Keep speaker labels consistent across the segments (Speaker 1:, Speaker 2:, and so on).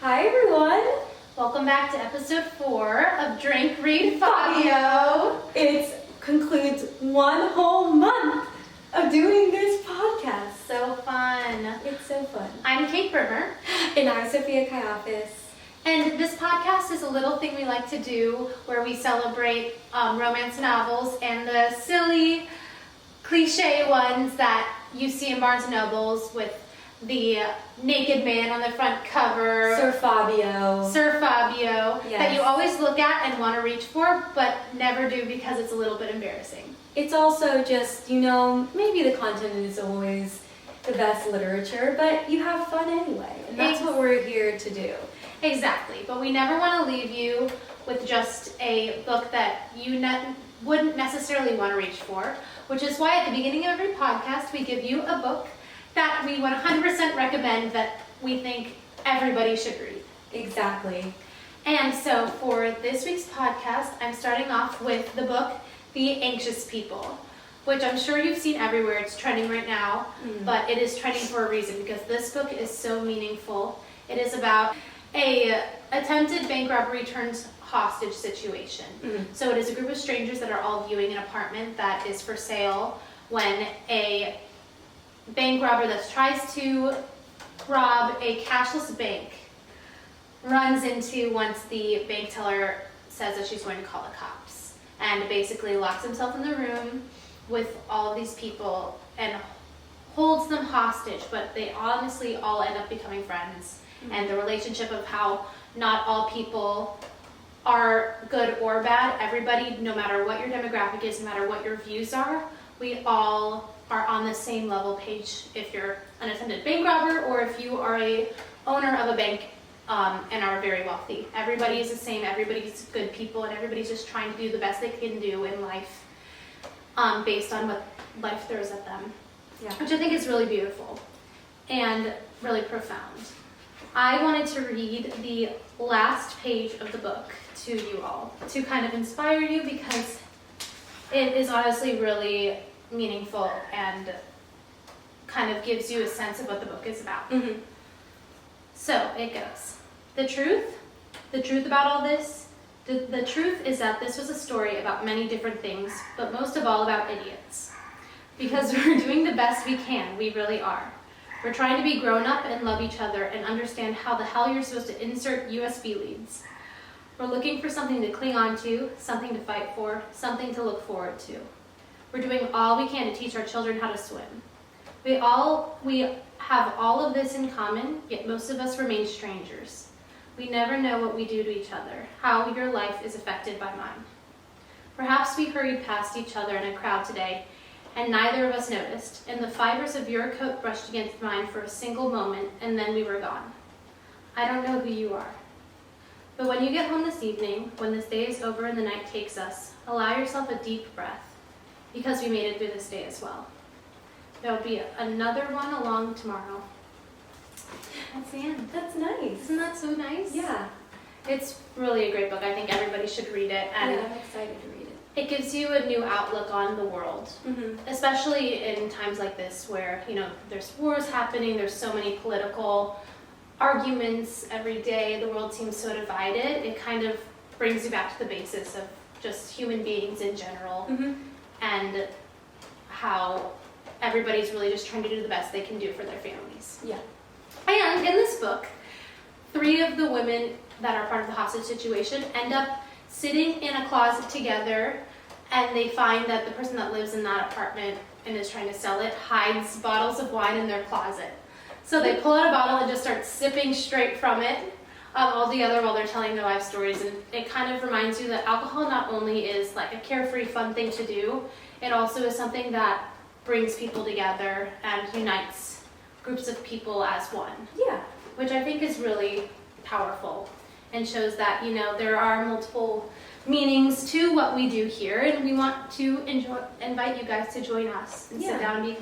Speaker 1: Hi everyone!
Speaker 2: Welcome back to episode 4 of Drink Read Fabio.
Speaker 1: It concludes one whole month of doing this podcast.
Speaker 2: So fun.
Speaker 1: It's so fun.
Speaker 2: I'm Kate Brimmer.
Speaker 1: And I'm Sophia Kaiafas.
Speaker 2: And this podcast is a little thing we like to do where we celebrate romance novels and the silly, cliche ones that you see in Barnes & Nobles with the naked man on the front cover.
Speaker 1: Sir Fabio.
Speaker 2: Yes. That you always look at and want to reach for, but never do because it's a little bit embarrassing.
Speaker 1: It's also just, maybe the content is always the best literature, but you have fun anyway. And that's what we're here to do.
Speaker 2: Exactly. But we never want to leave you with just a book that you wouldn't necessarily want to reach for, which is why at the beginning of every podcast we give you a book that we 100% recommend that we think everybody should read.
Speaker 1: Exactly.
Speaker 2: And so for this week's podcast, I'm starting off with the book, The Anxious People, which I'm sure you've seen everywhere. It's trending right now, but it is trending for a reason because this book is so meaningful. It is about a attempted bank robbery turns hostage situation. So it is a group of strangers that are all viewing an apartment that is for sale when a bank robber that tries to rob a cashless bank runs into once the bank teller says that she's going to call the cops, and basically locks himself in the room with all of these people and holds them hostage, but they honestly all end up becoming friends. And the relationship of how not all people are good or bad. Everybody, no matter what your demographic is, no matter what your views are, we all are on the same level page if you're an attempted bank robber or if you are a owner of a bank and are very wealthy. Everybody is the same, everybody's good people, and everybody's just trying to do the best they can do in life based on what life throws at them. Yeah. Which I think is really beautiful and really profound. I wanted to read the last page of the book to you all to kind of inspire you because it is honestly really meaningful and kind of gives you a sense of what the book is about. So it goes. The truth about all this, the truth is that this was a story about many different things, but most of all about idiots. Because we're doing the best we can, we really are. We're trying to be grown up and love each other and understand how the hell you're supposed to insert USB leads. We're looking for something to cling on to, something to fight for, something to look forward to. We're doing all we can to teach our children how to swim. We have all of this in common, yet most of us remain strangers. We never know what we do to each other, how your life is affected by mine. Perhaps we hurried past each other in a crowd today, and neither of us noticed, and the fibers of your coat brushed against mine for a single moment, and then we were gone. I don't know who you are. But when you get home this evening, when this day is over and the night takes us, allow yourself a deep breath, because we made it through this day as well. There will be another one along tomorrow. That's the end.
Speaker 1: That's nice.
Speaker 2: Isn't that so nice?
Speaker 1: Yeah.
Speaker 2: It's really a great book. I think everybody should read it. And
Speaker 1: yeah, I'm excited to read it.
Speaker 2: It gives you a new outlook on the world, especially in times like this where, there's wars happening, there's so many political arguments every day, the world seems so divided. It kind of brings you back to the basis of just human beings in general and how everybody's really just trying to do the best they can do for their families.
Speaker 1: Yeah.
Speaker 2: And in this book, 3 of the women that are part of the hostage situation end up sitting in a closet together, and they find that the person that lives in that apartment and is trying to sell it hides bottles of wine in their closet. So they pull out a bottle and just start sipping straight from it all together while they're telling their life stories. And it kind of reminds you that alcohol not only is like a carefree, fun thing to do, it also is something that brings people together and unites groups of people as one.
Speaker 1: Yeah.
Speaker 2: Which I think is really powerful and shows that, there are multiple meanings to what we do here, and we want to invite you guys to join us and sit down and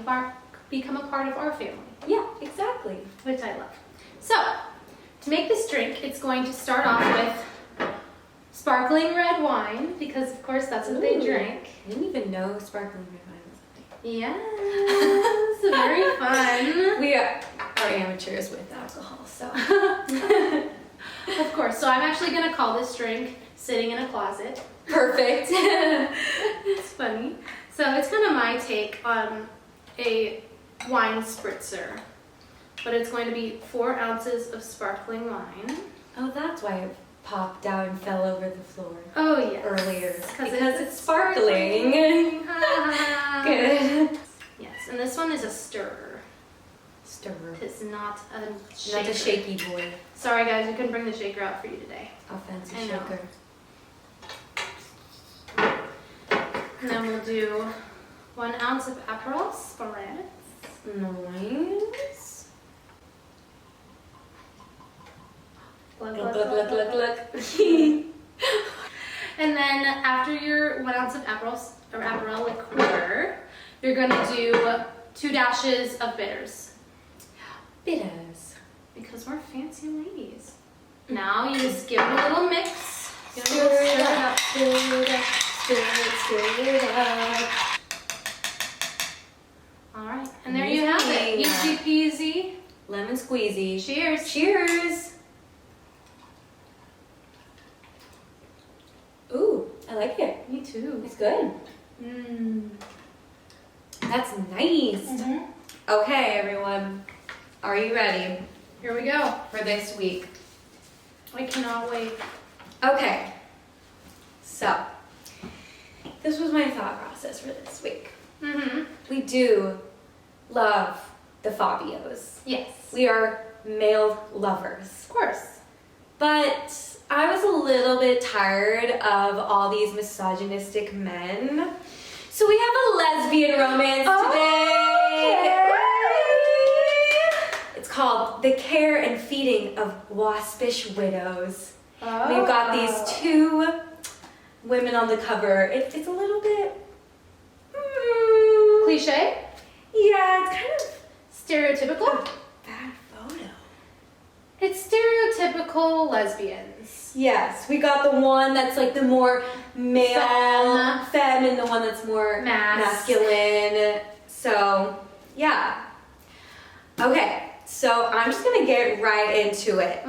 Speaker 2: become a part of our family.
Speaker 1: Yeah, exactly.
Speaker 2: Which I love. So, to make this drink, it's going to start off with sparkling red wine, because of course that's what they drink.
Speaker 1: I didn't even know sparkling red wine was a thing.
Speaker 2: Yes, very fun.
Speaker 1: We are amateurs with alcohol, so.
Speaker 2: course. So I'm actually gonna call this drink "Sitting in a Closet."
Speaker 1: Perfect.
Speaker 2: It's funny. So it's kind of my take on a wine spritzer, but it's going to be 4 ounces of sparkling wine.
Speaker 1: Oh, that's why it popped out and fell over the floor.
Speaker 2: Oh yes.
Speaker 1: Earlier.
Speaker 2: Because
Speaker 1: it's sparkling. Good.
Speaker 2: Yes, and this one is a stirrer.
Speaker 1: Stirrer.
Speaker 2: It's not a shaker.
Speaker 1: Not a shaky boy.
Speaker 2: Sorry guys, we couldn't bring the shaker out for you today.
Speaker 1: Offensive
Speaker 2: I know.
Speaker 1: shaker.
Speaker 2: And then we'll do 1 ounce of Aperol Spritz.
Speaker 1: Nice.
Speaker 2: Glug,
Speaker 1: Look,
Speaker 2: glug,
Speaker 1: look,
Speaker 2: glug,
Speaker 1: look,
Speaker 2: glug,
Speaker 1: look,
Speaker 2: glug.
Speaker 1: look.
Speaker 2: And then after your 1 ounce of Aperol liqueur, you're gonna do 2 dashes of bitters.
Speaker 1: Bitters.
Speaker 2: Because we're fancy ladies. Now you just give it a little mix. Give it a
Speaker 1: Stir
Speaker 2: little
Speaker 1: it
Speaker 2: stir.
Speaker 1: up, stir it up, stir it up.
Speaker 2: All right, and there you have it. Easy peasy.
Speaker 1: Lemon squeezy.
Speaker 2: Cheers.
Speaker 1: Cheers. Ooh, I like it.
Speaker 2: Me too.
Speaker 1: It's good.
Speaker 2: Mmm.
Speaker 1: That's nice. Okay, everyone. Are you ready
Speaker 2: Here we go.
Speaker 1: for this week?
Speaker 2: I cannot wait.
Speaker 1: Okay. So, this was my thought process for this week. We do love the Fabios.
Speaker 2: Yes.
Speaker 1: We are male lovers.
Speaker 2: Of course.
Speaker 1: But I was a little bit tired of all these misogynistic men. So we have a lesbian romance today. It's called The Care and Feeding of Waspish Widows. We've got these 2 women on the cover. It's a little bit...
Speaker 2: Cliche?
Speaker 1: Yeah, it's kind of
Speaker 2: Stereotypical?
Speaker 1: bad photo.
Speaker 2: It's stereotypical lesbians.
Speaker 1: Yes, we got the one that's like the more male, femme, and the one that's more masculine. So, yeah. Okay, so I'm just gonna get right into it.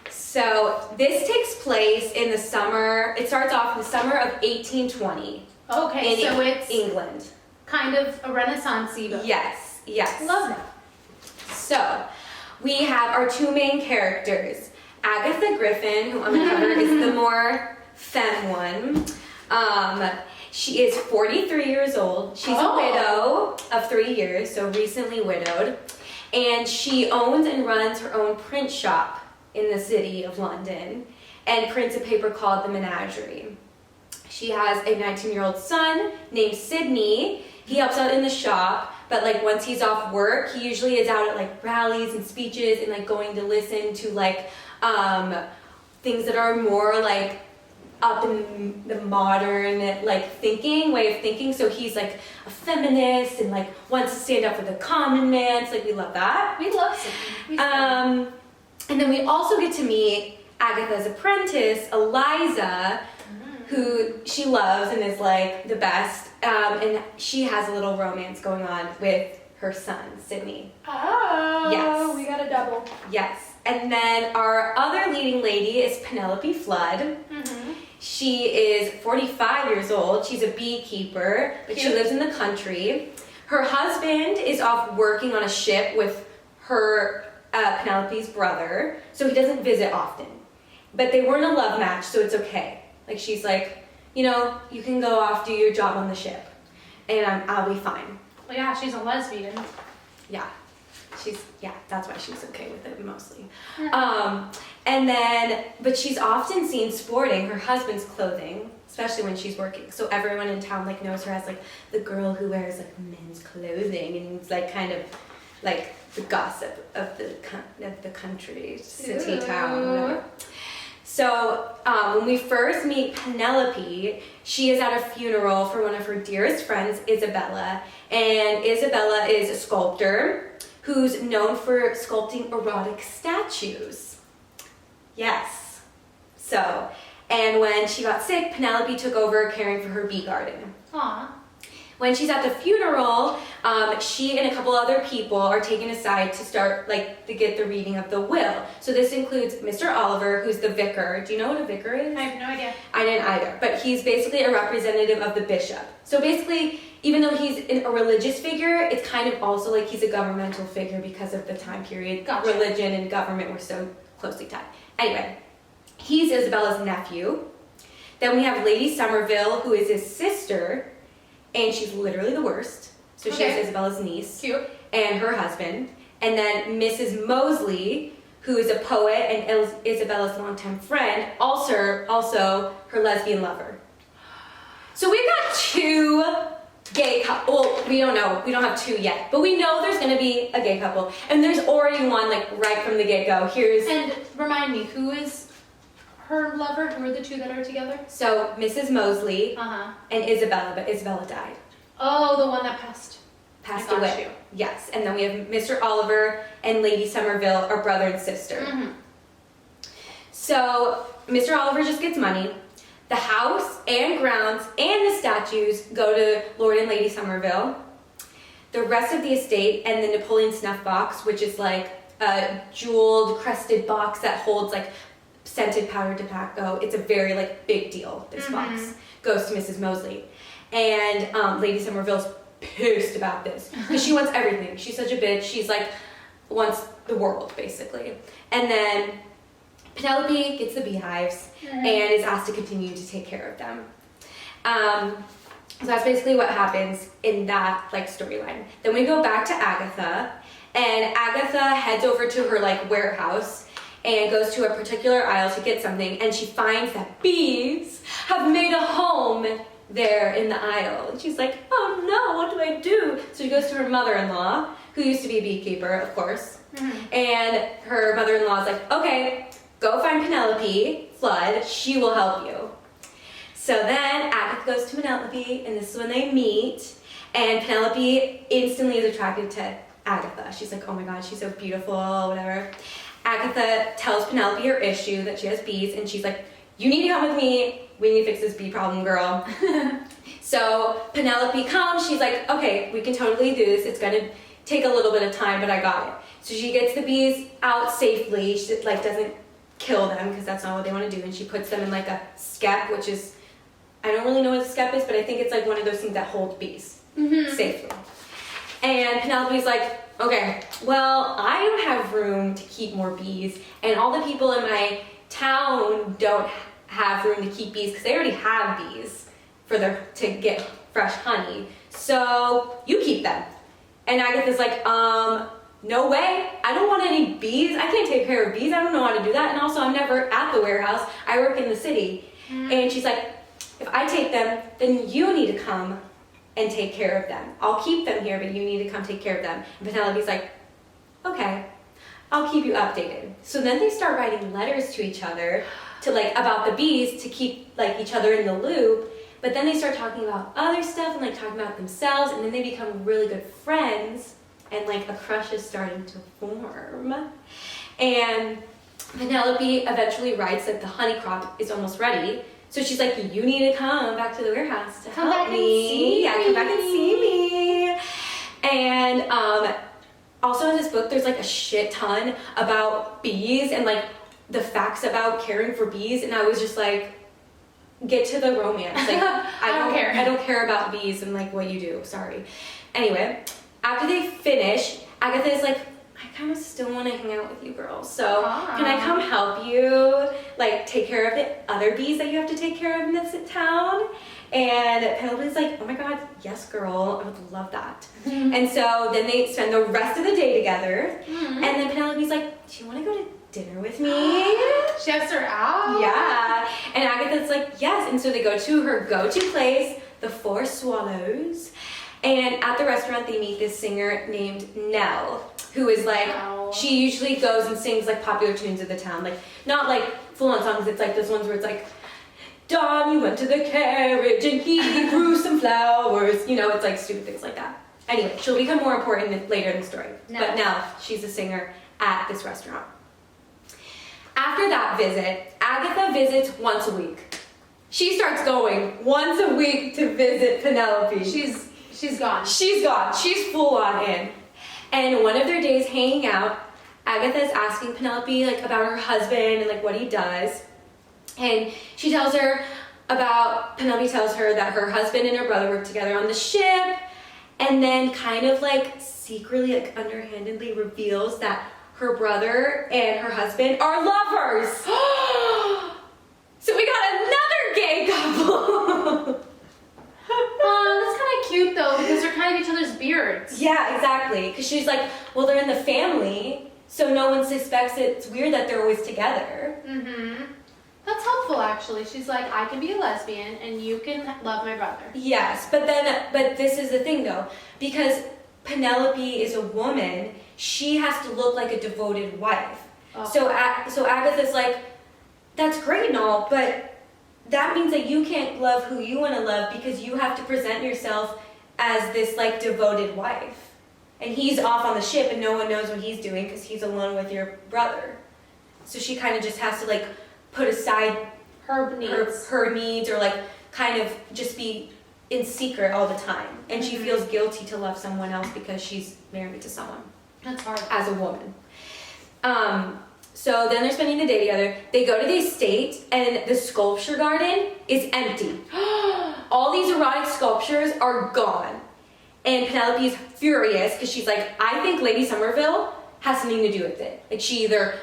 Speaker 1: So, this takes place in the summer, it starts off in the summer of 1820.
Speaker 2: Okay,
Speaker 1: in
Speaker 2: so it's
Speaker 1: England.
Speaker 2: kind of a Renaissance-y book.
Speaker 1: Yes, yes.
Speaker 2: Love that.
Speaker 1: So, we have our 2 main characters. Agatha Griffin, who on the cover is the more femme one. She is 43 years old. She's a widow of 3 years, so recently widowed. And she owns and runs her own print shop in the city of London and prints a paper called The Menagerie. She has a 19-year-old son named Sydney. He helps out in the shop, but like once he's off work, he usually is out at like rallies and speeches and like going to listen to like things that are more like up in the modern like way of thinking. So he's like a feminist and like wants to stand up for the common man. So like we love that.
Speaker 2: We love Sydney.
Speaker 1: And then we also get to meet Agatha's apprentice, Eliza, who she loves and is like the best. And she has a little romance going on with her son, Sydney.
Speaker 2: Oh,
Speaker 1: yes.
Speaker 2: We got a double.
Speaker 1: Yes. And then our other leading lady is Penelope Flood. She is 45 years old. She's a beekeeper, but she lives in the country. Her husband is off working on a ship with her, Penelope's brother, so he doesn't visit often. But they weren't a love match, so it's okay. Like, she's like, you know, you can go off, do your job on the ship, and I'll be fine.
Speaker 2: Well, yeah, she's a lesbian.
Speaker 1: Yeah. That's why she's okay with it mostly. And then, but she's often seen sporting her husband's clothing, especially when she's working. So everyone in town like knows her as like the girl who wears like men's clothing, and it's like kind of like the gossip of the country, city, town, whatever. So when we first meet Penelope, she is at a funeral for one of her dearest friends, Isabella, and Isabella is a sculptor who's known for sculpting erotic statues. Yes. So, and when she got sick, Penelope took over caring for her bee garden.
Speaker 2: Aw.
Speaker 1: When she's at the funeral, she and a couple other people are taken aside to start, to get the reading of the will. So this includes Mr. Oliver, who's the vicar. Do you know what a vicar is?
Speaker 2: I have no idea.
Speaker 1: I didn't either, but he's basically a representative of the bishop. So basically, even though he's a religious figure, it's kind of also like he's a governmental figure because of the time period.
Speaker 2: Gotcha.
Speaker 1: Religion and government were so closely tied. Anyway, he's Isabella's nephew. Then we have Lady Somerville, who is his sister, and she's literally the worst. So she has Isabella's niece.
Speaker 2: Cute.
Speaker 1: And her husband. And then Mrs. Mosley, who is a poet and Isabella's longtime friend, also her lesbian lover. So we've got two gay couple. Well, we don't know. We don't have two yet. But we know there's going to be a gay couple. And there's already one, right from the get-go.
Speaker 2: And remind me, who is her lover? Who are the two that are together?
Speaker 1: So Mrs. Mosley and Isabella, but Isabella died.
Speaker 2: Oh, the one that passed
Speaker 1: Away.
Speaker 2: You.
Speaker 1: Yes. And then we have Mr. Oliver and Lady Somerville are brother and sister.
Speaker 2: Mm-hmm.
Speaker 1: So Mr. Oliver just gets money. The house and grounds and the statues go to Lord and Lady Somerville. The rest of the estate and the Napoleon snuff box, which is like a jeweled, crested box that holds scented powdered tobacco. It's a very big deal, this box. Goes to Mrs. Mosley. And Lady Somerville's pissed about this because she wants everything. She's such a bitch. She's wants the world, basically. And then Penelope gets the beehives and is asked to continue to take care of them. So that's basically what happens in that storyline. Then we go back to Agatha, and Agatha heads over to her warehouse and goes to a particular aisle to get something, and she finds that bees have made a home there in the aisle. And she's like, oh no, what do I do? So she goes to her mother-in-law, who used to be a beekeeper, of course. And her mother-in-law is like, okay, go find Penelope Flood. She will help you. So then Agatha goes to Penelope, and this is when they meet. And Penelope instantly is attracted to Agatha. She's like, oh my god, she's so beautiful, whatever. Agatha tells Penelope her issue, that she has bees, and she's like, you need to come with me. We need to fix this bee problem, girl. So Penelope comes. She's like, okay, we can totally do this. It's going to take a little bit of time, but I got it. So she gets the bees out safely. She doesn't kill them because that's not what they want to do. And she puts them in a skep, which is, I don't really know what a skep is, but I think it's one of those things that hold bees safely. And Penelope's like, okay, well, I don't have room to keep more bees, and all the people in my town don't have room to keep bees because they already have bees to get fresh honey. So you keep them. And Agatha's like, no way. I don't want any bees. I can't take care of bees. I don't know how to do that. And also, I'm never at the warehouse. I work in the city. And she's like, if I take them, then you need to come and take care of them. I'll keep them here, but you need to come take care of them. And Penelope's like, okay, I'll keep you updated. So then they start writing letters to each other about the bees to keep each other in the loop. But then they start talking about other stuff and talking about themselves, and then they become really good friends, and a crush is starting to form. And Penelope eventually writes that the honey crop is almost ready. So she's like, you need to come back to the warehouse to help me. Yeah, come back and see me. And also in this book, there's a shit ton about bees and the facts about caring for bees. And I was just like, get to the romance. I don't care. I don't care about bees and what you do. Sorry. Anyway, after they finish, Agatha is like, I kind of still want to hang out with you girls. So can I come help you, take care of the other bees that you have to take care of in this town? And Penelope's like, oh my god, yes girl, I would love that. And so then they spend the rest of the day together. And then Penelope's like, do you want to go to dinner with me?
Speaker 2: She asked her out?
Speaker 1: Yeah. And Agatha's like, yes. And so they go to her go-to place, the Four Swallows. And at the restaurant, they meet this singer named Nell, who is she usually goes and sings popular tunes of the town. Not full-on songs, it's those ones where it's Don, you went to the carriage and he grew some flowers. It's stupid things like that. Anyway, she'll become more important later in the story. No. But now, she's a singer at this restaurant. After that visit, Agatha visits once a week. She starts going once a week to visit Penelope.
Speaker 2: She's She's gone.
Speaker 1: She's gone. She's full on in. And one of their days hanging out, Agatha's asking Penelope like about her husband and like what he does. And Penelope tells her that her husband and her brother work together on the ship, and then kind of like secretly, like underhandedly reveals that her brother and her husband are lovers. So we got another gay couple.
Speaker 2: That's kind of cute though, because they're kind of each other's beards.
Speaker 1: Yeah, exactly. Because she's like, well, they're in the family, so no one suspects it's weird that they're always together.
Speaker 2: Mm-hmm. That's helpful, actually. She's like, I can be a lesbian, and you can love my brother.
Speaker 1: Yes, but this is the thing though, because Penelope is a woman, she has to look like a devoted wife. Oh. So Agatha's like, that's great and all, but that means that you can't love who you want to love because you have to present yourself as this like devoted wife. And he's off on the ship and no one knows what he's doing because he's alone with your brother. So she kind of just has to like put aside her needs or like kind of just be in secret all the time. And she feels guilty to love someone else because she's married to someone.
Speaker 2: That's hard.
Speaker 1: As a woman. So then they're spending the day together. They go to the estate and the sculpture garden is empty. All these erotic sculptures are gone. And Penelope's furious because she's like, I think Lady Somerville has something to do with it. Like she either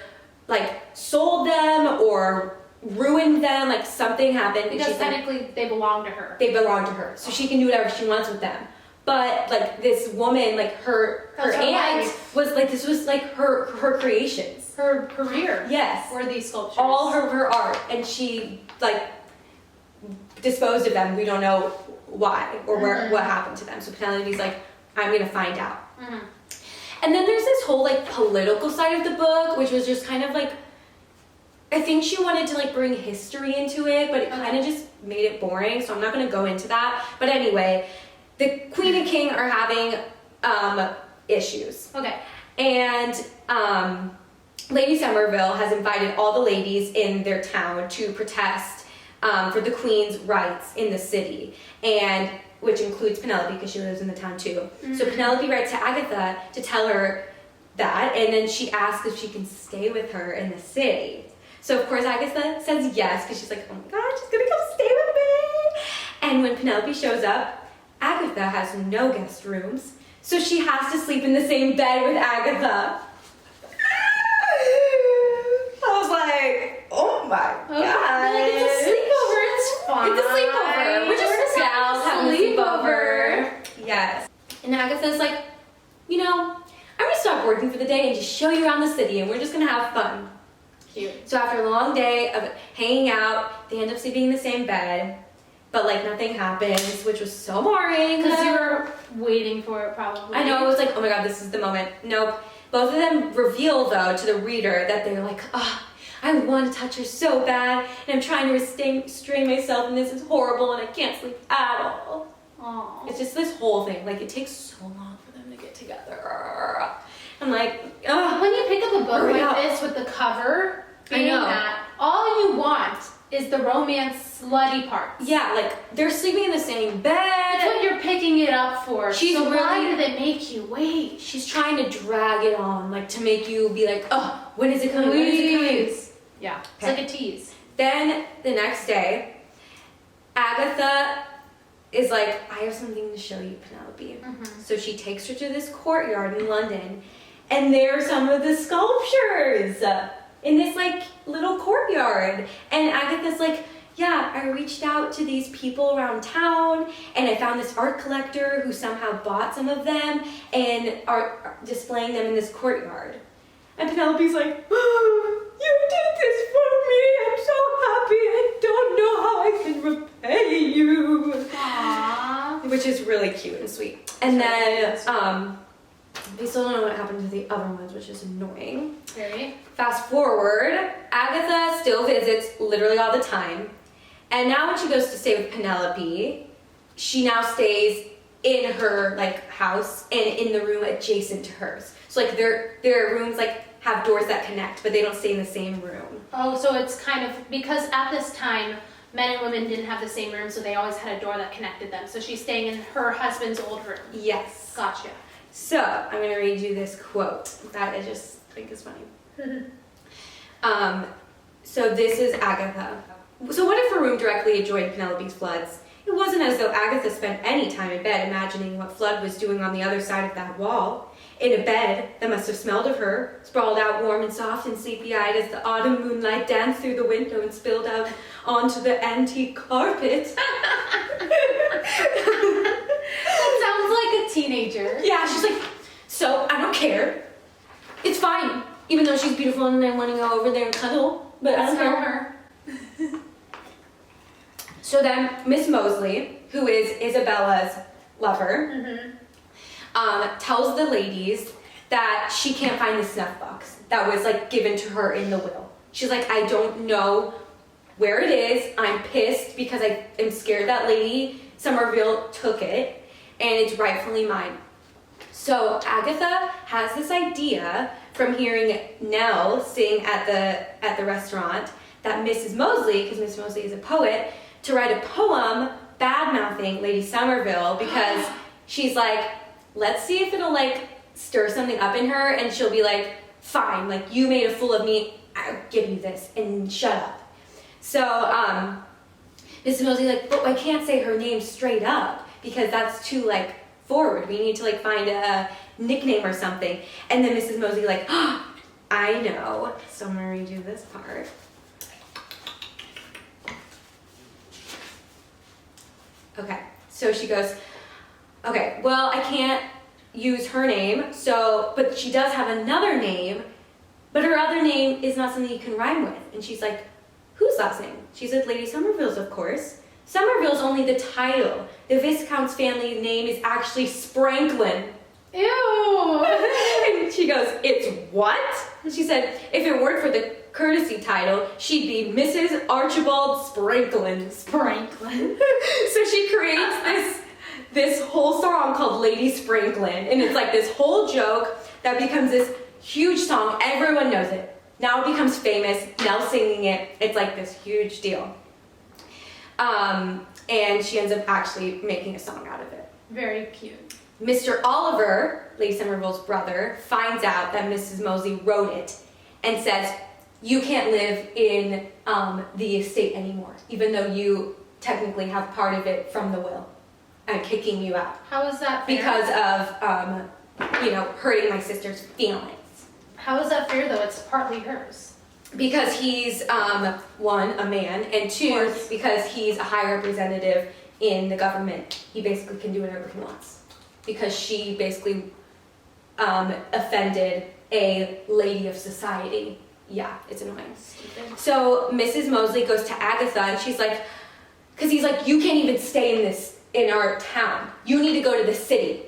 Speaker 1: like sold them or ruined them, like something happened.
Speaker 2: Because technically they belong to her.
Speaker 1: They belong to her. So she can do whatever she wants with them. But like this woman, like her aunt was like, this was like her creations.
Speaker 2: Her career.
Speaker 1: Yes.
Speaker 2: Were these sculptures.
Speaker 1: All her art. And she like disposed of them. We don't know why or what happened to them. So Penelope's like, I'm gonna find out. And then there's this whole like political side of the book, which was just kind of like, I think she wanted to like bring history into it, but it kind of just made it boring. So I'm not gonna go into that. But anyway, the Queen and King are having issues.
Speaker 2: Okay.
Speaker 1: And Lady Somerville has invited all the ladies in their town to protest for the Queen's rights in the city, and which includes Penelope because she lives in the town too. So Penelope writes to Agatha to tell her that, and then she asks if she can stay with her in the city. So of course Agatha says yes because she's like, oh my god, she's gonna come stay with me. And when Penelope shows up, Agatha has no guest rooms, so she has to sleep in the same bed with Agatha. I was like, oh my god.
Speaker 2: Like, it's a sleepover, it's fine.
Speaker 1: It's a sleepover. We're just gals having a sleepover. Yes. And Agatha's like, you know, I'm gonna stop working for the day and just show you around the city and we're just gonna have fun.
Speaker 2: Cute.
Speaker 1: So after a long day of hanging out, they end up sleeping in the same bed. But like nothing happens, which was so boring.
Speaker 2: Because you were waiting for it probably.
Speaker 1: I know, it was like, oh my god, this is the moment. Nope. Both of them reveal though to the reader that they're like, I want to touch her so bad, and I'm trying to restrain myself, and this is horrible, and I can't sleep at all.
Speaker 2: Aww.
Speaker 1: It's just this whole thing. Like it takes so long for them to get together. I'm like, ugh.
Speaker 2: When you pick up a book like this with the cover, being that all you want is the romance slutty parts.
Speaker 1: Yeah, like they're sleeping in the same bed.
Speaker 2: That's what you're picking it up for. So why did it make you wait?
Speaker 1: She's trying to drag it on, like to make you be like, oh, when is it coming? When is it coming?
Speaker 2: Yeah, it's like a tease.
Speaker 1: Then the next day, Agatha is like, I have something to show you, Penelope. So she takes her to this courtyard in London, and there are some of the sculptures in this like little courtyard. And Agatha's like, yeah, I reached out to these people around town and I found this art collector who somehow bought some of them and are displaying them in this courtyard. And Penelope's like, oh, you did this for me. I'm so happy. I don't know how I can repay you.
Speaker 2: Aww.
Speaker 1: Which is really cute and sweet. And then, we still don't know what happened to the other ones, which is annoying.
Speaker 2: Very.
Speaker 1: Fast forward, Agatha still visits literally all the time. And now when she goes to stay with Penelope, she now stays in her like house and in the room adjacent to hers. So like their rooms like have doors that connect, but they don't stay in the same room.
Speaker 2: Oh, so it's kind of, because at this time, men and women didn't have the same room, so they always had a door that connected them. So she's staying in her husband's old room.
Speaker 1: Yes.
Speaker 2: Gotcha.
Speaker 1: So I'm going to read you this quote that I just think is funny. So this is Agatha. So what if her room directly adjoined Penelope's Flood's? It wasn't as though Agatha spent any time in bed imagining what Flood was doing on the other side of that wall. In a bed that must have smelled of her, sprawled out warm and soft and sleepy-eyed as the autumn moonlight danced through the window and spilled out onto the antique carpet.
Speaker 2: That sounds like a teenager.
Speaker 1: Yeah, she's like, so I don't care. It's fine. Even though she's beautiful and I want to go over there and cuddle, but I don't
Speaker 2: Smell
Speaker 1: care.
Speaker 2: her.
Speaker 1: So then Miss Mosley, who is Isabella's lover, tells the ladies that she can't find the snuff box that was like given to her in the will. She's like, I don't know where it is. I'm pissed because I am scared that Lady Somerville took it and it's rightfully mine. So Agatha has this idea from hearing Nell sing at the restaurant that Mrs. Mosley, because Miss Mosley is a poet, to write a poem bad-mouthing Lady Somerville because she's like, let's see if it'll like stir something up in her and she'll be like, fine, like you made a fool of me, I'll give you this and shut up. So Mrs. Mosley like, but I can't say her name straight up because that's too like forward. We need to like find a nickname or something. And then Mrs. Mosley like, oh, I know. So I'm gonna read you this part. Okay, so she goes, okay, well, I can't use her name, but she does have another name, but her other name is not something you can rhyme with. And she's like, whose last name? She said, Lady Somerville's, of course. Somerville's only the title. The Viscount's family name is actually Spranklin.
Speaker 2: Ew.
Speaker 1: And she goes, it's what? And she said, if it weren't for the courtesy title, she'd be Mrs. Archibald Spranklin.
Speaker 2: Spranklin.
Speaker 1: So she creates this whole song called Lady Spranklin, and it's like this whole joke that becomes this huge song. Everyone knows it. Now it becomes famous. Nell singing it. It's like this huge deal. And she ends up actually making a song out of it.
Speaker 2: Very cute.
Speaker 1: Mr. Oliver, Lady Somerville's brother, finds out that Mrs. Mosley wrote it and says, you can't live in the estate anymore, even though you technically have part of it from the will. I'm kicking you out.
Speaker 2: How is that fair?
Speaker 1: Because of, hurting my sister's feelings.
Speaker 2: How is that fair, though? It's partly hers.
Speaker 1: Because he's, one, a man, and two, because he's a high representative in the government. He basically can do whatever he wants. Because she basically offended a lady of society. Yeah, it's annoying. Stupid. So Mrs. Mosley goes to Agatha and she's like, because he's like, you can't even stay in our town. You need to go to the city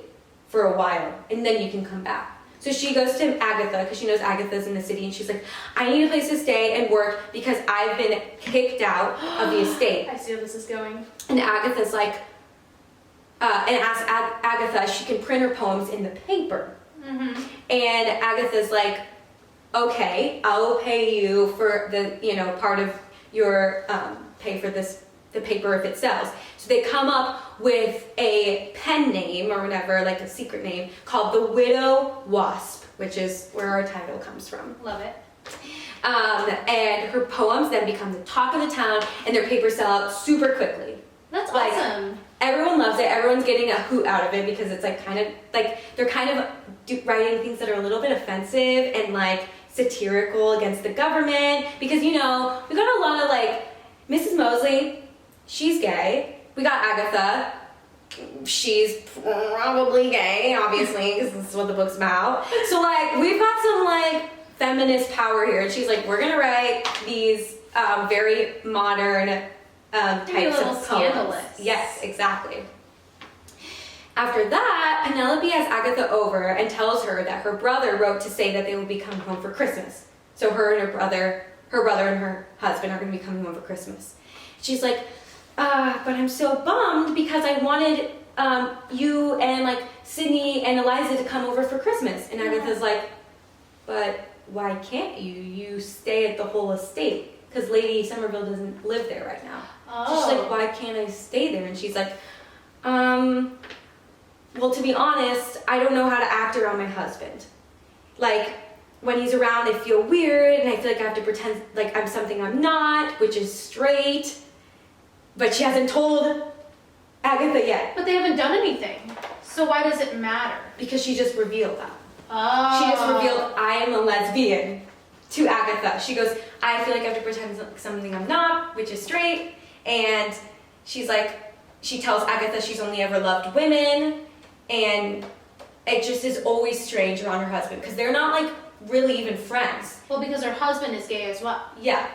Speaker 1: for a while and then you can come back. So she goes to Agatha because she knows Agatha's in the city and she's like, I need a place to stay and work because I've been kicked out of the estate.
Speaker 2: I see where this is going.
Speaker 1: And Agatha's like, and asks Agatha if she can print her poems in the paper. Mm-hmm. And Agatha's like, okay, I'll pay you for the, part of your pay for the paper if it sells. So they come up with a pen name or whatever, like a secret name called the Widow Wasp, which is where our title comes from.
Speaker 2: Love it.
Speaker 1: And her poems then become the talk of the town and their papers sell out super quickly.
Speaker 2: That's awesome.
Speaker 1: Everyone loves it. Everyone's getting a hoot out of it because it's like kind of like they're kind of writing things that are a little bit offensive and like satirical against the government because we got a lot of like Mrs. Mosley, she's gay. We got Agatha, she's probably gay, obviously, because this is what the book's about. So like we've got some like feminist power here, and she's like, we're gonna write these very modern types of poems. Yes, exactly. After that, Penelope has Agatha over and tells her that her brother wrote to say that they will be coming home for Christmas. So her brother and her husband are going to be coming home for Christmas. She's like, but I'm so bummed because I wanted you and like Sydney and Eliza to come over for Christmas. And Agatha's like, but why can't you? You stay at the whole estate. because Lady Somerville doesn't live there right now.
Speaker 2: Oh.
Speaker 1: So she's like, why can't I stay there? And she's like, well, to be honest, I don't know how to act around my husband. Like, when he's around, I feel weird, and I feel like I have to pretend like I'm something I'm not, which is straight. But she hasn't told Agatha yet.
Speaker 2: But they haven't done anything. So why does it matter?
Speaker 1: Because she just revealed that.
Speaker 2: Oh.
Speaker 1: She just revealed, I am a lesbian to Agatha. She goes, I feel like I have to pretend something I'm not, which is straight. And she's like, she tells Agatha she's only ever loved women. And it just is always strange around her husband because they're not like really even friends.
Speaker 2: Well, because her husband is gay as well.
Speaker 1: Yeah.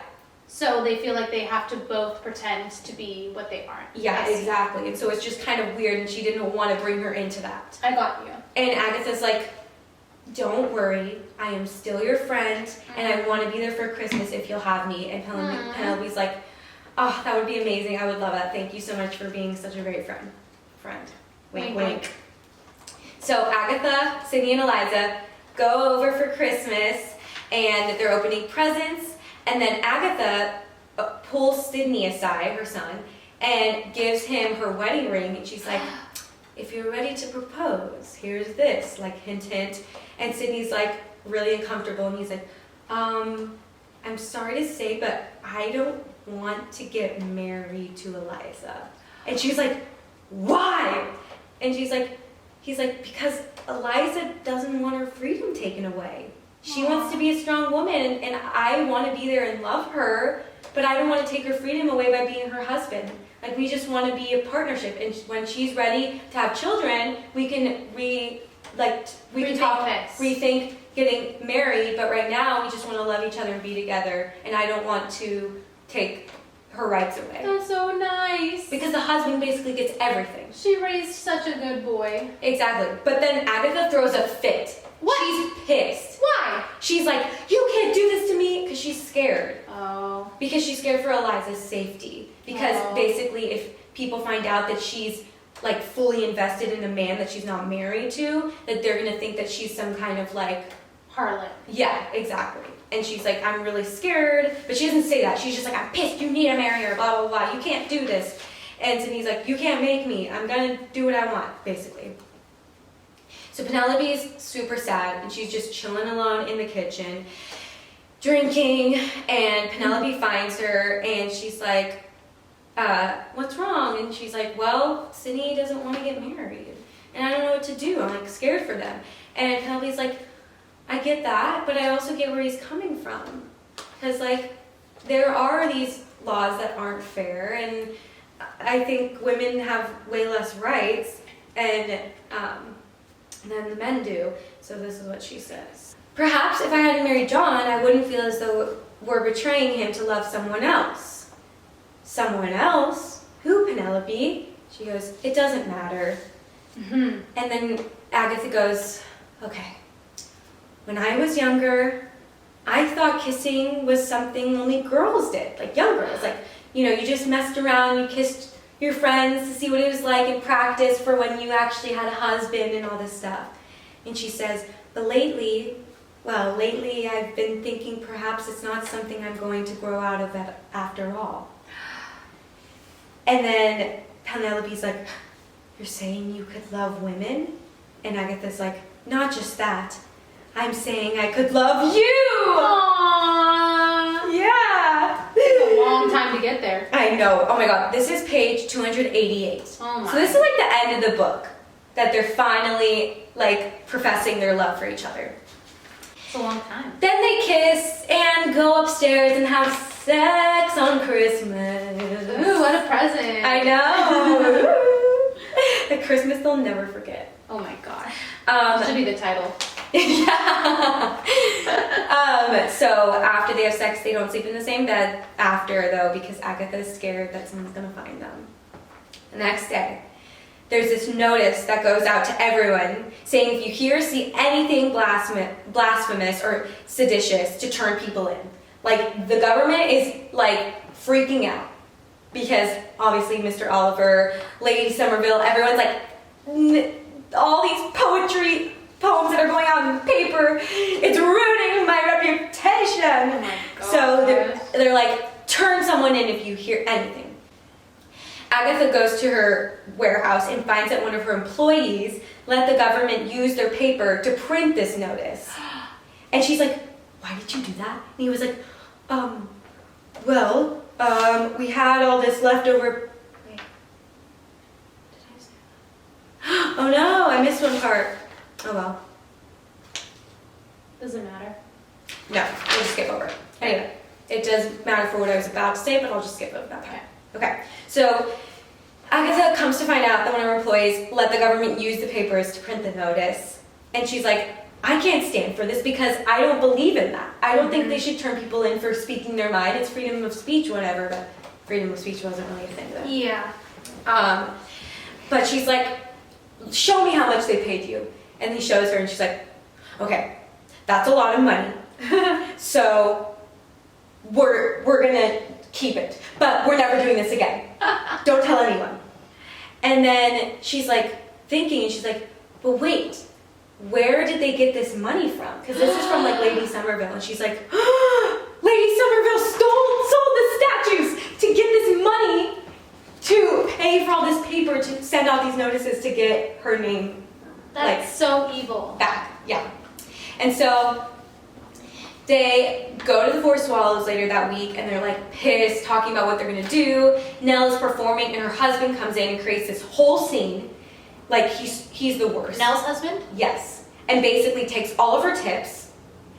Speaker 2: So they feel like they have to both pretend to be what they aren't.
Speaker 1: Yeah, exactly. And so it's just kind of weird, and she didn't want to bring her into that.
Speaker 2: I got you.
Speaker 1: And Agatha's like, don't worry, I am still your friend, and I want to be there for Christmas if you'll have me. And Penelope's like, oh, that would be amazing. I would love that. Thank you so much for being such a great friend. Wink, wink. So Agatha, Sydney, and Eliza go over for Christmas, and they're opening presents. And then Agatha pulls Sydney aside, her son, and gives him her wedding ring. And she's like, if you're ready to propose, here's this, like, hint, hint. And Sydney's like really uncomfortable. And he's like, I'm sorry to say, but I don't want to get married to Eliza. And she's like, why? And he's like, because Eliza doesn't want her freedom taken away. She wants to be a strong woman, and I want to be there and love her, but I don't want to take her freedom away by being her husband. Like, we just want to be a partnership, and when she's ready to have children, we can rethink getting married, but right now we just want to love each other and be together, and I don't want to take her rights away.
Speaker 2: That's so nice.
Speaker 1: Because the husband basically gets everything.
Speaker 2: She raised such a good boy.
Speaker 1: Exactly. But then Agatha throws a fit.
Speaker 2: What?
Speaker 1: She's pissed.
Speaker 2: Why?
Speaker 1: She's like, you can't do this to me, because she's scared.
Speaker 2: Oh.
Speaker 1: Because she's scared for Eliza's safety. Because basically if people find out that she's like fully invested in a man that she's not married to, that they're going to think that she's some kind of like...
Speaker 2: harlot.
Speaker 1: Yeah, exactly. And she's like, I'm really scared. But she doesn't say that. She's just like, I'm pissed. You need to marry her. Blah, blah, blah. You can't do this. And Sydney's like, you can't make me. I'm going to do what I want, basically. So Penelope's super sad. And she's just chilling alone in the kitchen, drinking. And Penelope finds her. And she's like, what's wrong? And she's like, well, Sydney doesn't want to get married. And I don't know what to do. I'm like scared for them. And Penelope's like, I get that, but I also get where he's coming from. Because, like, there are these laws that aren't fair, and I think women have way less rights and than the men do. So this is what she says. Perhaps if I hadn't married John, I wouldn't feel as though we're betraying him to love someone else. Someone else? Who, Penelope? She goes, it doesn't matter.
Speaker 2: Mm-hmm.
Speaker 1: And then Agatha goes, okay. When I was younger, I thought kissing was something only girls did, like young girls. Like, you know, you just messed around, you kissed your friends to see what it was like in practice for when you actually had a husband and all this stuff. And she says, but lately I've been thinking perhaps it's not something I'm going to grow out of after all. And then Penelope's like, you're saying you could love women? And Agatha's like, not just that. I'm saying I could love you!
Speaker 2: Aww!
Speaker 1: Yeah!
Speaker 2: It's a long time to get there.
Speaker 1: I know. Oh my god, this is page 288.
Speaker 2: Oh my.
Speaker 1: So this is like the end of the book. That they're finally, like, professing their love for each other.
Speaker 2: It's a long time.
Speaker 1: Then they kiss and go upstairs and have sex on Christmas.
Speaker 2: Ooh, what a present.
Speaker 1: I know! The Christmas they'll never forget.
Speaker 2: Oh my gosh. Should be the title.
Speaker 1: Yeah. So after they have sex, they don't sleep in the same bed after, though, because Agatha's scared that someone's going to find them. The next day, there's this notice that goes out to everyone saying if you hear or see anything blasphemous or seditious, to turn people in. Like, the government is, like, freaking out because, obviously, Mr. Oliver, Lady Somerville, everyone's like, all these poems that are going out in the paper. It's ruining my reputation.
Speaker 2: Oh my God.
Speaker 1: So they're like, turn someone in if you hear anything. Agatha goes to her warehouse and finds that one of her employees let the government use their paper to print this notice. And she's like, why did you do that? And he was like, we had all this leftover. Wait. Did I say that? Oh no, I missed one part. Oh well.
Speaker 2: Doesn't matter.
Speaker 1: No, we'll just skip over it. Anyway, it does matter for what I was about to say, but I'll just skip over that part. Okay, so Agatha comes to find out that one of her employees let the government use the papers to print the notice. And she's like, I can't stand for this because I don't believe in that. I don't think they should turn people in for speaking their mind. It's freedom of speech, whatever, but freedom of speech wasn't really a thing then.
Speaker 2: Yeah.
Speaker 1: But she's like, show me how much they paid you. And he shows her and she's like, okay, that's a lot of money. So we're gonna keep it, but we're never doing this again. Don't tell anyone. And then she's like thinking and she's like, but wait, where did they get this money from? Because this is from like Lady Somerville. And she's like, Lady Somerville sold the statues to get this money to pay for all this paper to send out these notices to get her name.
Speaker 2: That's so evil.
Speaker 1: Back, yeah. And so they go to the Four Swallows later that week and they're like pissed, talking about what they're gonna do. Nell is performing and her husband comes in and creates this whole scene. Like he's the worst.
Speaker 2: Nell's husband?
Speaker 1: Yes. And basically takes all of her tips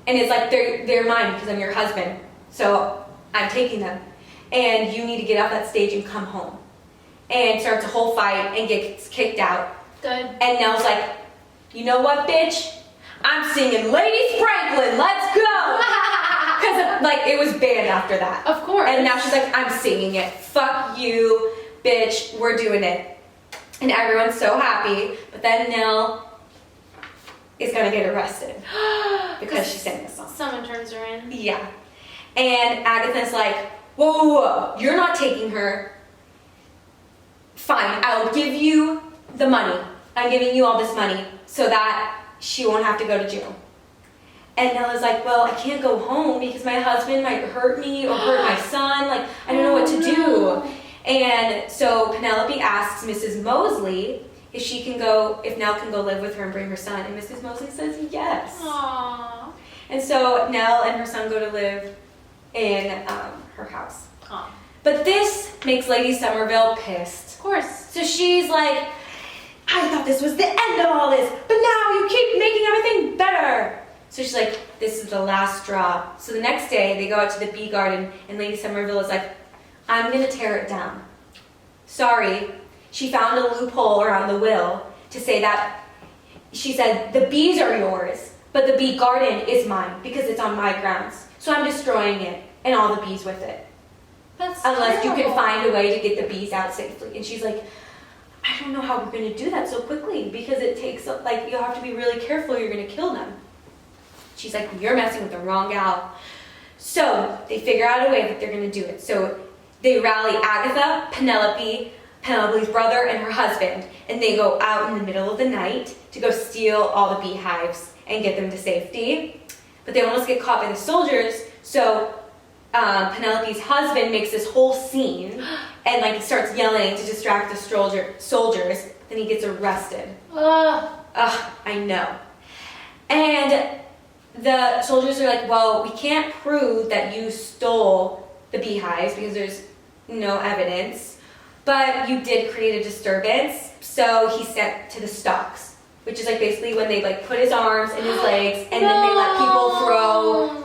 Speaker 1: and is like, they're mine because I'm your husband. So I'm taking them. And you need to get off that stage and come home. And starts a whole fight and gets kicked out.
Speaker 2: Good.
Speaker 1: And Nell's like, you know what, bitch? I'm singing Lady Franklin, let's go! Because like it was banned after that.
Speaker 2: Of course.
Speaker 1: And now she's like, I'm singing it. Fuck you, bitch, we're doing it. And everyone's so happy. But then Nell is gonna get arrested because she sang this song.
Speaker 2: Someone turns her in.
Speaker 1: Yeah. And Agatha's like, whoa, you're not taking her. Fine, I'll give you the money. I'm giving you all this money so that she won't have to go to jail. And Nella's like, well, I can't go home because my husband might hurt me or hurt my son. Like, I don't know what to do. And so Penelope asks Mrs. Mosley if Nell can go live with her and bring her son. And Mrs. Mosley says yes.
Speaker 2: Aww.
Speaker 1: And so Nell and her son go to live in her house.
Speaker 2: Aww.
Speaker 1: But this makes Lady Somerville pissed.
Speaker 2: Of course.
Speaker 1: So she's like, I thought this was the end of all this, but now you keep making everything better. So she's like, this is the last straw. So the next day, they go out to the bee garden, and Lady Somerville is like, I'm going to tear it down. Sorry. She found a loophole around the will to say that, she said, the bees are yours, but the bee garden is mine because it's on my grounds. So I'm destroying it, and all the bees with it.
Speaker 2: That's
Speaker 1: Unless
Speaker 2: terrible.
Speaker 1: you can find a way to get the bees out safely. And she's like, I don't know how we're going to do that so quickly because it takes, like, you have to be really careful, you're going to kill them. She's like, you're messing with the wrong gal. So they figure out a way that they're going to do it. So they rally Agatha, Penelope's brother, and her husband, and they go out in the middle of the night to go steal all the beehives and get them to safety. But they almost get caught by the soldiers, so Penelope's husband makes this whole scene and like starts yelling to distract the soldiers. Then he gets arrested. I know. And the soldiers are like, well, we can't prove that you stole the beehives because there's no evidence, but you did create a disturbance. So he's sent to the stocks, which is like basically when they like put his arms and his legs and then they let people throw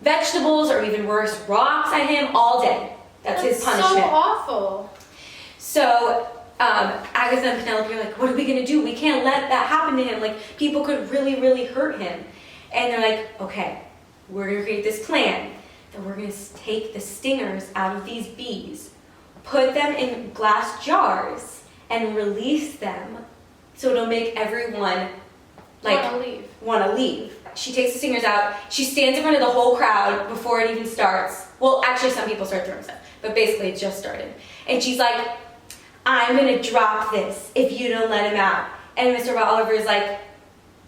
Speaker 1: vegetables or even worse, rocks at him all day. That's his punishment.
Speaker 2: So awful.
Speaker 1: So Agatha and Penelope are like, what are we going to do? We can't let that happen to him. Like, people could really, really hurt him. And they're like, okay, we're going to create this plan. That we're going to take the stingers out of these bees, put them in glass jars, and release them so it'll make everyone want to leave. She takes the stingers out. She stands in front of the whole crowd before it even starts. Well, actually, some people start throwing stuff, but basically it just started. And she's like, I'm going to drop this if you don't let him out. And Mr. Oliver is like,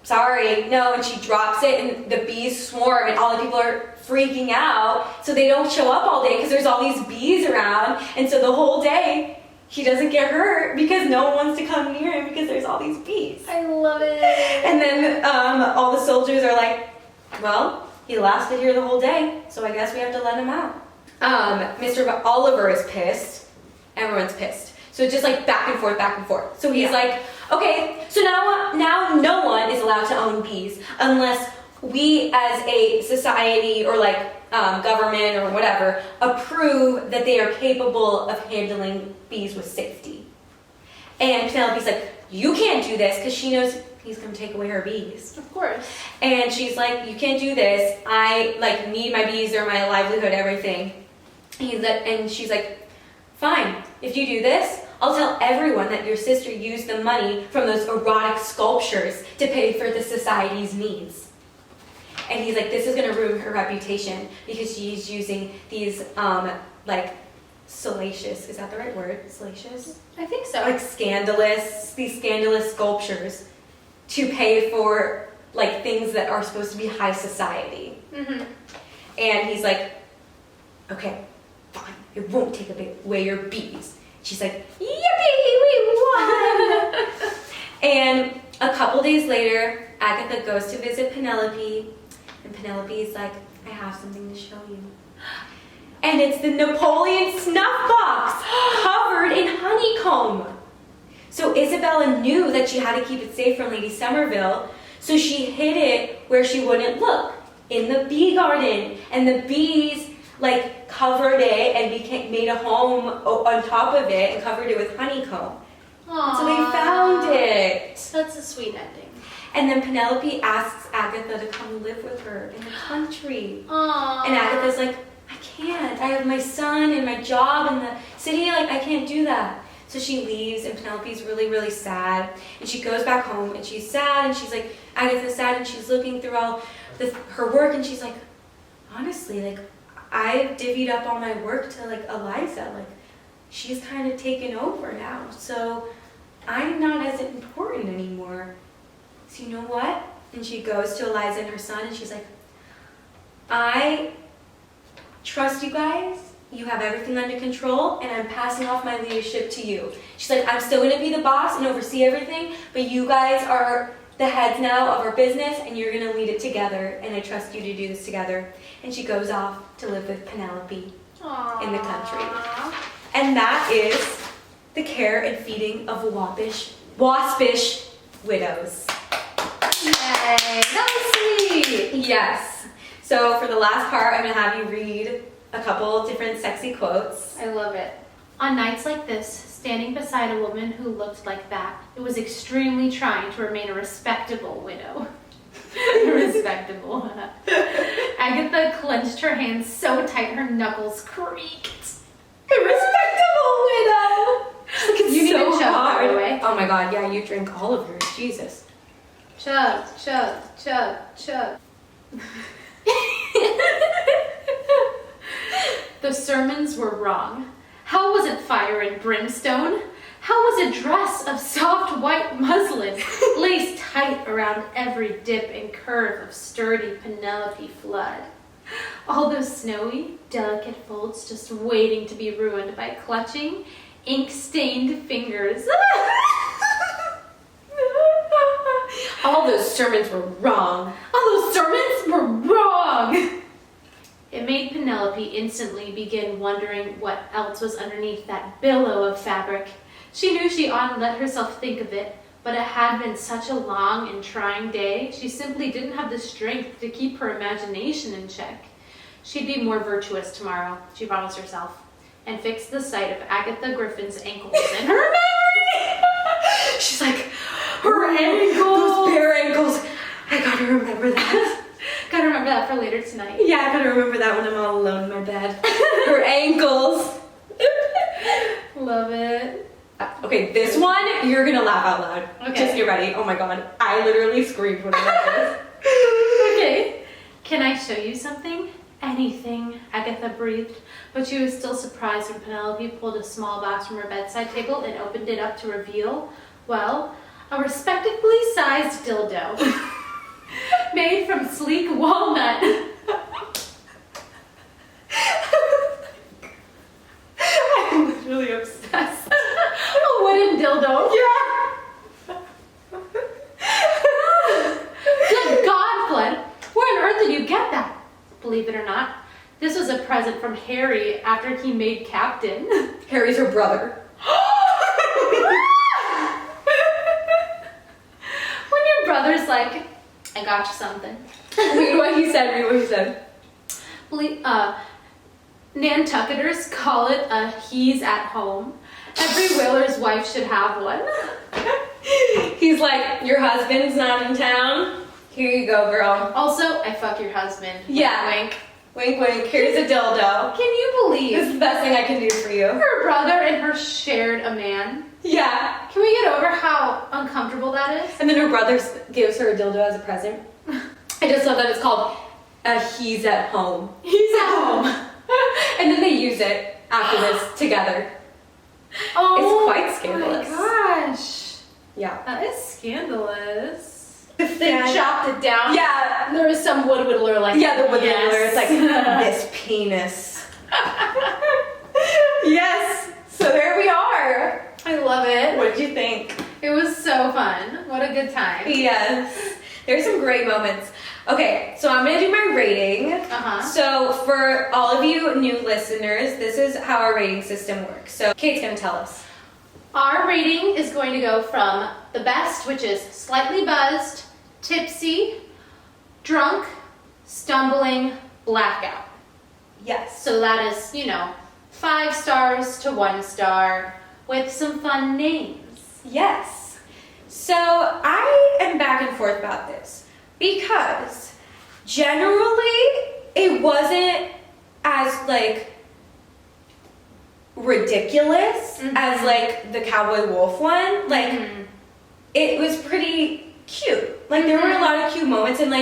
Speaker 1: sorry, no, and she drops it and the bees swarm and all the people are freaking out, so they don't show up all day because there's all these bees around, and so the whole day he doesn't get hurt because no one wants to come near him because there's all these bees.
Speaker 2: I love it.
Speaker 1: And then all the soldiers are like, well, he lasted here the whole day, so I guess we have to let him out. Mr. Oliver is pissed. Everyone's pissed. So it's just like back and forth, back and forth. So he's like, okay, so now no one is allowed to own bees unless we as a society or like government or whatever approve that they are capable of handling bees with safety. And Penelope's like, you can't do this, because she knows he's going to take away her bees.
Speaker 2: Of course.
Speaker 1: And she's like, you can't do this. I like need my bees, they're my livelihood, everything. And she's like, fine, if you do this, I'll tell everyone that your sister used the money from those erotic sculptures to pay for the society's needs. And he's like, this is going to ruin her reputation because she's using these, like, salacious, is that the right word? Salacious?
Speaker 2: I think so.
Speaker 1: Like these scandalous sculptures to pay for, like, things that are supposed to be high society.
Speaker 2: Mm-hmm.
Speaker 1: And he's like, okay, fine, it won't take away your bees. She's like, yippee, we won! And a couple days later, Agatha goes to visit Penelope, and Penelope's like, I have something to show you. And it's the Napoleon snuff box, covered in honeycomb. So Isabella knew that she had to keep it safe from Lady Somerville, so she hid it where she wouldn't look, in the bee garden. And the bees like covered it and made a home on top of it and covered it with honeycomb.
Speaker 2: Aww.
Speaker 1: So they found it.
Speaker 2: That's a sweet ending.
Speaker 1: And then Penelope asks Agatha to come live with her in the country.
Speaker 2: Aww.
Speaker 1: And Agatha's like, I can't. I have my son and my job in the city. Like, I can't do that. So she leaves, and Penelope's really, really sad. And she goes back home, and she's sad, and she's like, Agatha's sad, and she's looking through all her work, and she's like, honestly, like, I've divvied up all my work to, like, Eliza. Like, she's kind of taken over now. So I'm not as important anymore. So you know what? And she goes to Eliza and her son, and she's like, I trust you guys. You have everything under control, and I'm passing off my leadership to you. She's like, I'm still going to be the boss and oversee everything, but you guys are the heads now of our business, and you're going to lead it together, and I trust you to do this together. And she goes off to live with Penelope in the country. And that is the care and feeding of waspish widows.
Speaker 2: Yay! That was sweet!
Speaker 1: Yes. So for the last part, I'm going to have you read a couple different sexy quotes.
Speaker 2: I love it. On nights like this, standing beside a woman who looked like that, it was extremely trying to remain a respectable widow. Respectable. Agatha clenched her hands so tight her knuckles creaked.
Speaker 1: A respectable widow!
Speaker 2: You need
Speaker 1: so
Speaker 2: a chug,
Speaker 1: hard.
Speaker 2: by the way.
Speaker 1: Oh my god, yeah, you drink all of yours. Jesus.
Speaker 2: Chug, chug, chug, chug. The sermons were wrong. How was it fire and brimstone? How was a dress of soft white muslin, laced tight around every dip and curve of sturdy Penelope Flood? All those snowy, delicate folds just waiting to be ruined by clutching, ink-stained fingers.
Speaker 1: All those sermons were wrong.
Speaker 2: All those sermons were wrong! It made Penelope instantly begin wondering what else was underneath that billow of fabric. She knew she oughtn't let herself think of it, but it had been such a long and trying day, she simply didn't have the strength to keep her imagination in check. She'd be more virtuous tomorrow, she promised herself, and fixed the sight of Agatha Griffin's ankles in her memory.
Speaker 1: She's like, her ankles! Those bare ankles! I gotta remember that.
Speaker 2: Gotta remember that for later tonight.
Speaker 1: Yeah, I gotta remember that when I'm all alone in my bed. Her ankles!
Speaker 2: Love it.
Speaker 1: Okay, this one, you're gonna laugh out loud.
Speaker 2: Okay.
Speaker 1: Just get ready. Oh my god, I literally screamed when I read this.
Speaker 2: Okay. Can I show you something? Anything, Agatha breathed, but she was still surprised when Penelope pulled a small box from her bedside table and opened it up to reveal, well, a respectably sized dildo. made from sleek walnut.
Speaker 1: I'm literally obsessed.
Speaker 2: A wooden dildo.
Speaker 1: Yeah.
Speaker 2: Good God, Fled. Where on earth did you get that? Believe it or not, this was a present from Harry after he made captain.
Speaker 1: Harry's her brother.
Speaker 2: When your brother's like, I got you something.
Speaker 1: Read what he said.
Speaker 2: Nantucketers call it a he's at home. Every whaler's wife should have one.
Speaker 1: He's like, your husband's not in town. Here you go, girl.
Speaker 2: Also, I fuck your husband.
Speaker 1: Yeah.
Speaker 2: Wink.
Speaker 1: Wink, wink. Here's a dildo.
Speaker 2: Can you believe
Speaker 1: This is the best thing I can do for you.
Speaker 2: her brother and her shared a man?
Speaker 1: Yeah.
Speaker 2: Can we get over how uncomfortable that is?
Speaker 1: And then her brother gives her a dildo as a present. I just love that it's called a he's at home.
Speaker 2: He's at home.
Speaker 1: And then they use it after this together.
Speaker 2: Oh,
Speaker 1: It's quite scandalous.
Speaker 2: Oh my gosh.
Speaker 1: Yeah.
Speaker 2: That is scandalous.
Speaker 1: They
Speaker 2: chopped it down.
Speaker 1: Yeah.
Speaker 2: There was some wood whittler like,
Speaker 1: Yeah, the wood
Speaker 2: yes.
Speaker 1: whittler. It's like, this penis. Yes. So there we are.
Speaker 2: I love it.
Speaker 1: What did you think?
Speaker 2: It was so fun. What a good time.
Speaker 1: Yes. There's some great moments. Okay, so I'm gonna do my rating.
Speaker 2: Uh-huh.
Speaker 1: So for all of you new listeners, this is how our rating system works. So Kate's gonna tell us.
Speaker 2: Our rating is going to go from the best, which is slightly buzzed, tipsy, drunk, stumbling, blackout.
Speaker 1: Yes.
Speaker 2: So that is, 5 stars to 1 star with some fun names.
Speaker 1: Yes. So I am back and forth about this because generally it wasn't as ridiculous as the cowboy wolf one. It was pretty cute. There were a lot of cute moments and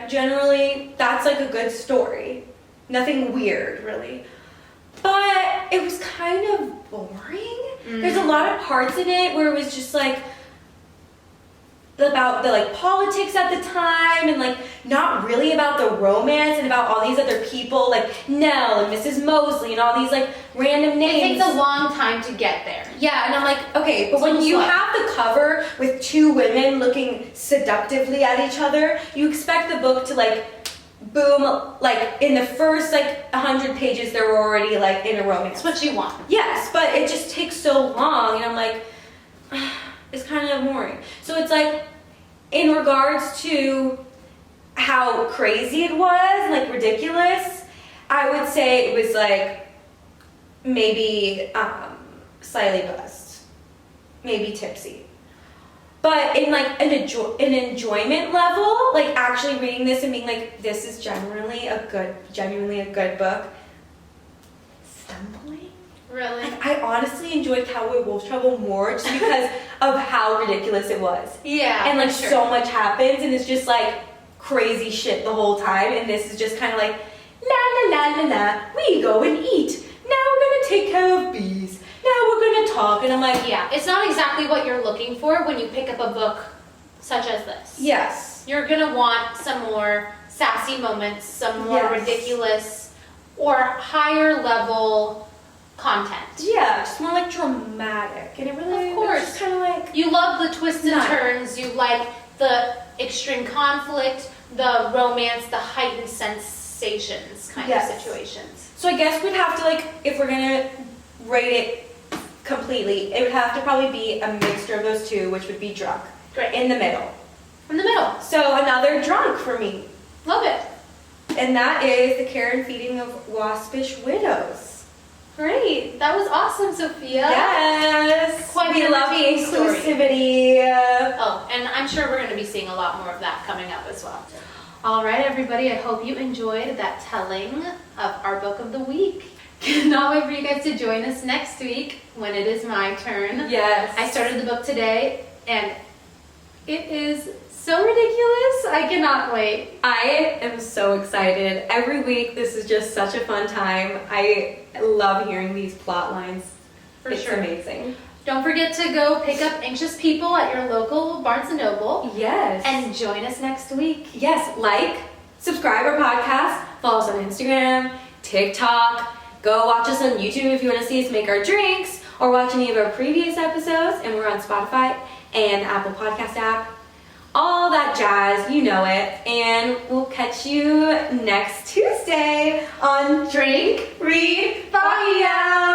Speaker 1: generally that's a good story. Nothing weird really. But it was kind of boring. There's a lot of parts in it where it was just about the politics at the time and not really about the romance and about all these other people Nell and Mrs. Mosley and all these random names.
Speaker 2: It takes a long time to get there.
Speaker 1: Yeah, and I'm okay, but
Speaker 2: It's
Speaker 1: when you
Speaker 2: slow.
Speaker 1: have the cover with 2 women looking seductively at each other, you expect the book to boom, in the first 100 pages they're already in a romance.
Speaker 2: That's what you want.
Speaker 1: Yes, but it just takes so long, and I'm it's kind of boring. So it's in regards to how crazy it was, ridiculous, I would say it was maybe slightly buzzed, maybe tipsy. But in an enjoyment level, actually reading this and being this is genuinely a good book. Stumbling.
Speaker 2: Really?
Speaker 1: I honestly enjoyed Cowboy Wolf Trouble more just because of how ridiculous it was.
Speaker 2: Yeah.
Speaker 1: And
Speaker 2: sure.
Speaker 1: so much happens and it's just crazy shit the whole time, and this is just kind of la la la la la, we go and eat. Now we're gonna take care of bees. Now we're gonna talk, and I'm
Speaker 2: yeah, it's not exactly what you're looking for when you pick up a book such as this.
Speaker 1: yes.
Speaker 2: You're gonna want some more sassy moments, some more
Speaker 1: Yes.
Speaker 2: ridiculous or higher level content.
Speaker 1: Yeah, just more dramatic, and it really
Speaker 2: Of course.
Speaker 1: was just kind of
Speaker 2: You love the twists and
Speaker 1: Nice.
Speaker 2: turns, you like the extreme conflict, the romance, the heightened sensations kind
Speaker 1: Yes.
Speaker 2: of situations.
Speaker 1: So I guess we'd have to if we're gonna rate it completely, it would have to probably be a mixture of those two, which would be drunk.
Speaker 2: Great.
Speaker 1: In the middle.
Speaker 2: In the middle.
Speaker 1: So another drunk for me.
Speaker 2: Love it.
Speaker 1: And that is The Care and Feeding of Waspish Widows.
Speaker 2: Great. That was awesome, Sophia.
Speaker 1: Yes.
Speaker 2: Quite
Speaker 1: we
Speaker 2: an
Speaker 1: love the
Speaker 2: entertaining story.
Speaker 1: inclusivity.
Speaker 2: Oh, and I'm sure we're going to be seeing a lot more of that coming up as well. All right, everybody. I hope you enjoyed that telling of our book of the week. Cannot wait for you guys to join us next week when it is my turn.
Speaker 1: Yes.
Speaker 2: I started the book today, and it is so ridiculous. I cannot wait.
Speaker 1: I am so excited. Every week, this is just such a fun time. I love hearing these plot lines.
Speaker 2: For
Speaker 1: It's
Speaker 2: sure.
Speaker 1: amazing.
Speaker 2: Don't forget to go pick up Anxious People at your local Barnes & Noble.
Speaker 1: Yes.
Speaker 2: And join us next week.
Speaker 1: Yes, like, subscribe our podcast, follow us on Instagram, TikTok, go watch us on YouTube if you want to see us make our drinks, or watch any of our previous episodes, and we're on Spotify and the Apple Podcast app. All that jazz, you know it. And we'll catch you next Tuesday on Drink, Read, Fabio!